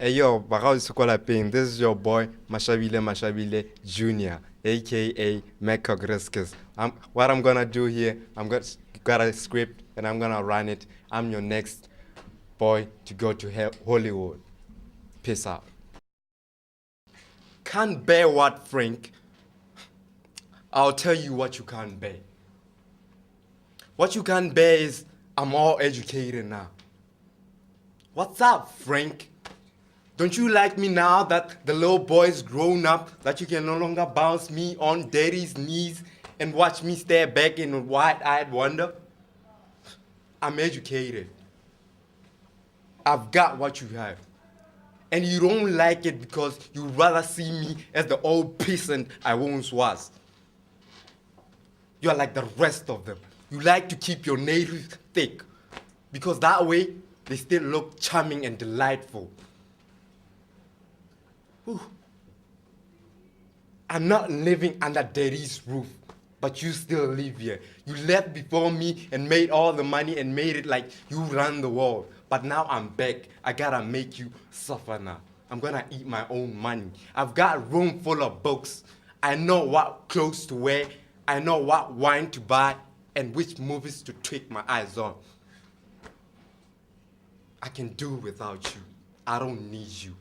Hey yo, Bakao Sukolaping, this is your boy Mashabile Mashabile Jr., aka Mekog Riskis. What I'm gonna do here, got a script and I'm gonna run it. I'm your next boy to go to Hollywood. Peace out. Can't bear what, Frank? I'll tell you what you can't bear. What you can't bear is I'm all educated now. What's up, Frank? Don't you like me now that the little boy's grown up, that you can no longer bounce me on daddy's knees and watch me stare back in wide-eyed wonder? I'm educated. I've got what you have. And you don't like it because you rather see me as the old peasant I once was. You're like the rest of them. You like to keep your nails thick because that way they still look charming and delightful. Whew. I'm not living under daddy's roof, but you still live here. You left before me and made all the money and made it like you run the world. But now I'm back. I gotta make you suffer now. I'm gonna eat my own money. I've got a room full of books. I know what clothes to wear. I know what wine to buy and which movies to trick my eyes on. I can do without you. I don't need you.